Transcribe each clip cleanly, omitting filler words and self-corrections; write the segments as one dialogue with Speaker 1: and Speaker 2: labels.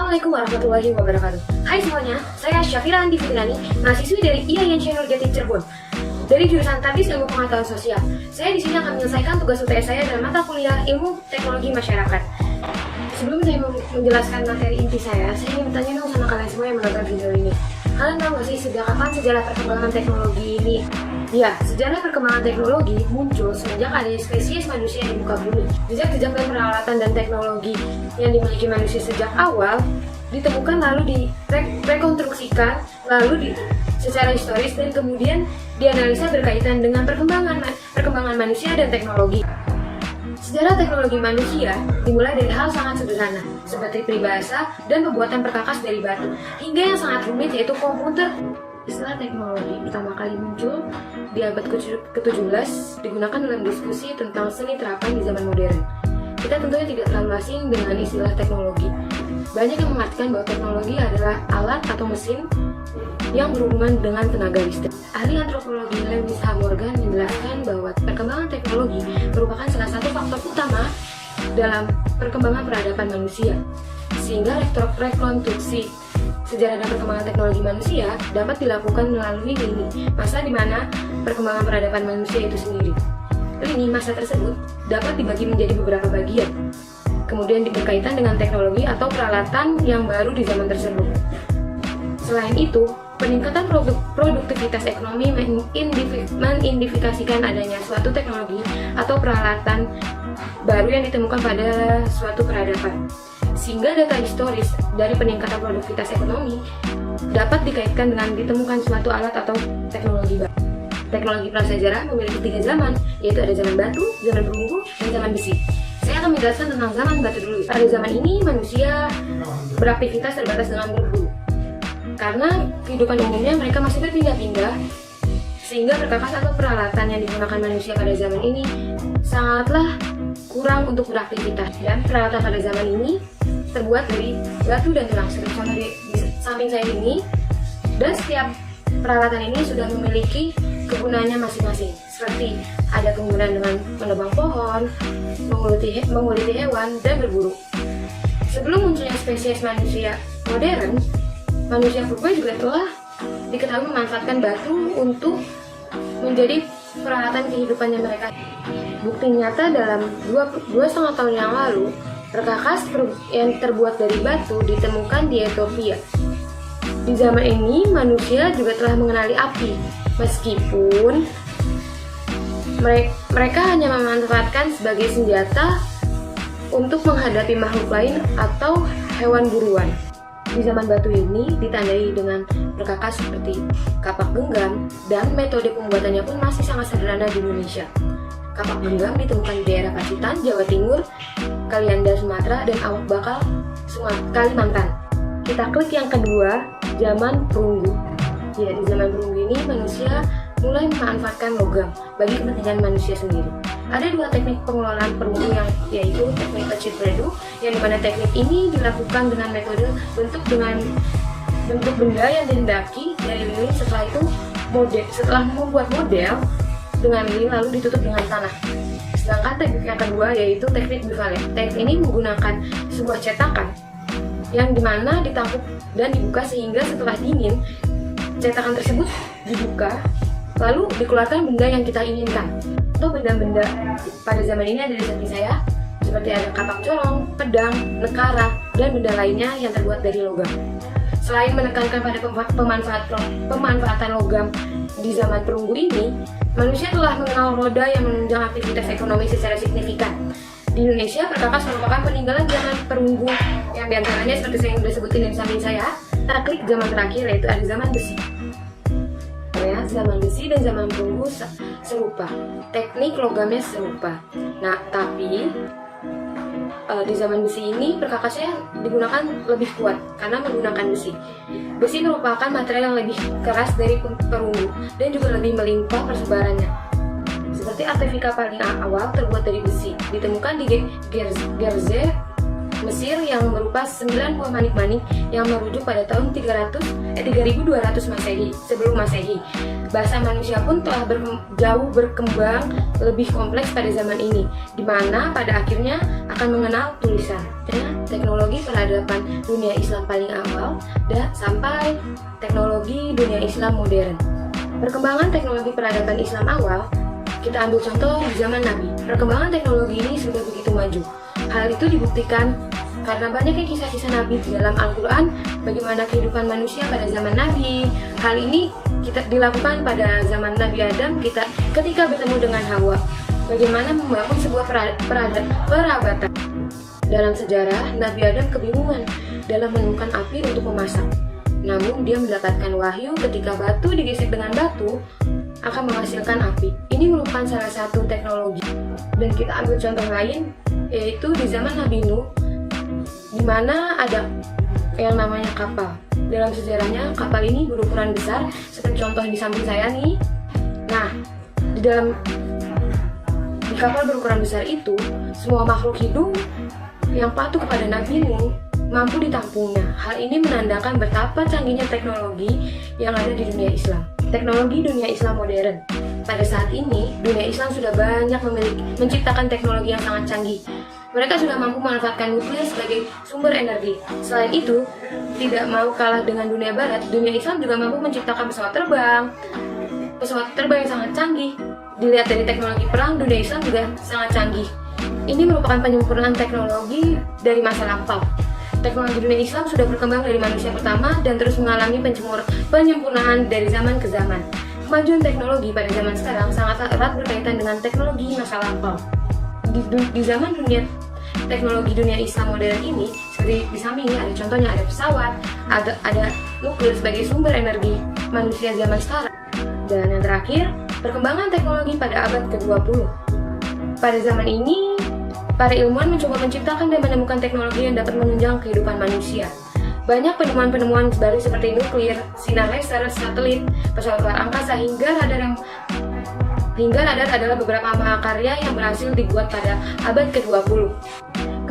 Speaker 1: Assalamualaikum warahmatullahi wabarakatuh. Hai semuanya, saya Syafira Andi Fitrani, mahasiswi dari IAIN Syahrul Jati Cirebon dari jurusan Tadbis Ilmu Pengetahuan Sosial. Saya di sini akan menyelesaikan tugas UTS saya dalam mata kuliah Ilmu Teknologi Masyarakat. Sebelum saya menjelaskan materi inti saya ingin bertanya dong sama kalian semua yang menonton video ini. Kalian tahu nggak sih sejak kapan sejarah perkembangan teknologi ini? Ya, sejarah perkembangan teknologi muncul semenjak adanya spesies manusia di muka bumi. Jejak-jejak dan peralatan dan teknologi yang dimiliki manusia sejak awal ditemukan lalu direkonstruksikan secara historis dan kemudian dianalisa berkaitan dengan perkembangan manusia dan teknologi. Sejarah teknologi manusia dimulai dari hal sangat sederhana seperti peribahasa dan pembuatan perkakas dari batu hingga yang sangat rumit yaitu komputer. Istilah teknologi pertama kali muncul di abad ke-17 digunakan dalam diskusi tentang seni terapan di zaman modern. Kita tentunya tidak terlalu asing dengan istilah teknologi. Banyak yang mengartikan bahwa teknologi adalah alat atau mesin yang berhubungan dengan tenaga listrik. Ahli antropologi Lewis H. Morgan menjelaskan bahwa perkembangan teknologi merupakan salah satu faktor utama dalam perkembangan peradaban manusia, sehingga rekonstruksi sejarah dan perkembangan teknologi manusia dapat dilakukan melalui lini masa di mana perkembangan peradaban manusia itu sendiri. Lini masa tersebut dapat dibagi menjadi beberapa bagian, kemudian berkaitan dengan teknologi atau peralatan yang baru di zaman tersebut. Selain itu, peningkatan produktivitas ekonomi mengindikasikan adanya suatu teknologi atau peralatan baru yang ditemukan pada suatu peradaban. Sehingga data historis dari peningkatan produktivitas ekonomi dapat dikaitkan dengan ditemukan suatu alat atau teknologi baru. Teknologi prasejarah memiliki 3 zaman, yaitu ada zaman batu, zaman perunggu, dan zaman besi. Saya akan menjelaskan tentang zaman batu dulu. Pada zaman ini manusia beraktivitas terbatas dengan berburu. Karena kehidupan umumnya mereka masih berpindah-pindah, sehingga perkakas atau peralatan yang digunakan manusia pada zaman ini sangatlah kurang untuk beraktivitas. Dan peralatan pada zaman ini terbuat dari batu dan tulang, seperti di samping saya ini. Dan setiap peralatan ini sudah memiliki kegunaannya masing-masing, seperti ada kegunaan dengan menebang pohon, menguliti hewan, dan berburu. Sebelum munculnya spesies manusia modern, manusia purba juga telah diketahui memanfaatkan batu untuk menjadi peralatan kehidupannya mereka. Bukti nyata dalam 2,5 tahun yang lalu, perkakas yang terbuat dari batu ditemukan di Ethiopia. Di zaman ini, manusia juga telah mengenali api, meskipun mereka hanya memanfaatkan sebagai senjata untuk menghadapi makhluk lain atau hewan buruan. Di zaman batu ini ditandai dengan perkakas seperti kapak genggam, dan metode pembuatannya pun masih sangat sederhana di Indonesia. Kapak genggam ditemukan di daerah Pacitan, Jawa Timur, Kalianda, Sumatera, dan Awak Bakal, Kalimantan. Kita klik yang kedua, zaman perunggu. Ya, di zaman perunggu ini manusia mulai memanfaatkan logam bagi kepentingan manusia sendiri. Ada 2 teknik pengelolaan perunggu yaitu teknik kecil bredu, yang dimana teknik ini dilakukan dengan metode bentuk benda yang dihendaki dari lilin. Setelah membuat model dengan lilin lalu ditutup dengan tanah. Sedangkan teknik yang kedua yaitu teknik bivalen. Teknik ini menggunakan sebuah cetakan yang dimana ditampuk dan dibuka sehingga setelah dingin cetakan tersebut dibuka lalu dikeluarkan benda yang kita inginkan. Untuk benda-benda pada zaman ini ada di samping saya, seperti ada kapak corong, pedang, nekara, dan benda lainnya yang terbuat dari logam. Selain menekankan pada pemanfaatan logam di zaman perunggu ini, manusia telah mengenal roda yang menunjang aktivitas ekonomi secara signifikan. Di Indonesia, perkakas merupakan peninggalan zaman perunggu yang diantaranya seperti saya yang sudah sebutin di samping saya. Kita klik zaman terakhir yaitu ada zaman besi. Ya, zaman besi dan zaman perunggu serupa, teknik logamnya serupa. Nah, tapi di zaman besi ini perkakasnya digunakan lebih kuat karena menggunakan besi. Besi merupakan material yang lebih keras dari perunggu dan juga lebih melimpah persebarannya. Seperti artefika paling awal terbuat dari besi, ditemukan di Gerze, Mesir yang berupa 9 buah manik-manik yang merujuk pada tahun 3200 Masehi, sebelum Masehi. Bahasa manusia pun telah jauh berkembang lebih kompleks pada zaman ini, di mana pada akhirnya akan mengenal tulisan. Teknologi peradaban dunia Islam paling awal dan sampai teknologi dunia Islam modern. Perkembangan teknologi peradaban Islam awal, kita ambil contoh di zaman Nabi. Perkembangan teknologi ini sudah begitu maju. Hal itu dibuktikan karena banyaknya kisah-kisah Nabi di dalam Al-Quran, bagaimana kehidupan manusia pada zaman Nabi. Hal ini kita dilakukan pada zaman Nabi Adam ketika bertemu dengan Hawa. Bagaimana membangun sebuah perabatan. Dalam sejarah, Nabi Adam kebingungan dalam menemukan api untuk memasak. Namun dia mendapatkan wahyu ketika batu digesek dengan batu akan menghasilkan api. Ini merupakan salah satu teknologi. Dan kita ambil contoh lain, yaitu di zaman Nabi Nuh, di mana ada yang namanya kapal. Dalam sejarahnya, kapal ini berukuran besar, seperti contoh di samping saya nih. Nah, di kapal berukuran besar itu, semua makhluk hidup yang patuh kepada Nabi Nuh mampu ditampungnya. Hal ini menandakan betapa canggihnya teknologi yang ada di dunia Islam. Teknologi dunia Islam modern. Pada saat ini, dunia Islam sudah banyak menciptakan teknologi yang sangat canggih. Mereka sudah mampu memanfaatkan nuklir sebagai sumber energi. Selain itu, tidak mau kalah dengan dunia barat, dunia Islam juga mampu menciptakan pesawat terbang yang sangat canggih. Dilihat dari teknologi perang, dunia Islam juga sangat canggih. Ini merupakan penyempurnaan teknologi dari masa lampau. Teknologi dunia Islam sudah berkembang dari manusia pertama dan terus mengalami penyempurnaan dari zaman ke zaman. Kemajuan teknologi pada zaman sekarang sangat erat berkaitan dengan teknologi masa lampau. Di zaman teknologi dunia Islam modern ini, seperti di samping ini ada contohnya, ada pesawat, ada nuklir sebagai sumber energi manusia zaman sekarang. Dan yang terakhir, perkembangan teknologi pada abad ke-20. Pada zaman ini, para ilmuwan mencoba menciptakan dan menemukan teknologi yang dapat menunjang kehidupan manusia. Banyak penemuan-penemuan baru seperti nuklir, sinar laser, satelit, pesawat luar angkasa, hingga radar adalah beberapa mahakarya yang berhasil dibuat pada abad ke-20.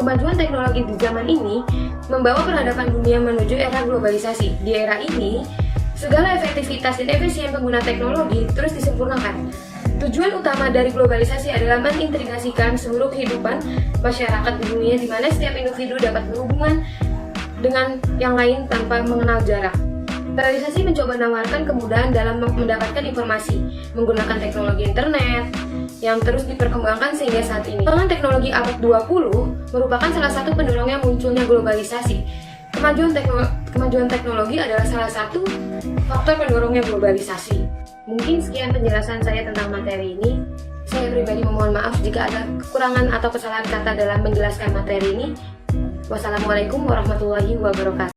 Speaker 1: Kemajuan teknologi di zaman ini membawa peradaban dunia menuju era globalisasi. Di era ini, segala efektivitas dan efisien pengguna teknologi terus disempurnakan. Tujuan utama dari globalisasi adalah mengintegrasikan seluruh kehidupan masyarakat di dunia, di mana setiap individu dapat berhubungan dengan yang lain tanpa mengenal jarak. Globalisasi mencoba menawarkan kemudahan dalam mendapatkan informasi menggunakan teknologi internet yang terus diperkembangkan sehingga saat ini. Perkembangan teknologi abad 20 merupakan salah satu pendorongnya munculnya globalisasi. Kemajuan teknologi adalah salah satu faktor pendorongnya globalisasi. Mungkin sekian penjelasan saya tentang materi ini. Saya pribadi memohon maaf jika ada kekurangan atau kesalahan kata dalam menjelaskan materi ini. Wassalamualaikum warahmatullahi wabarakatuh.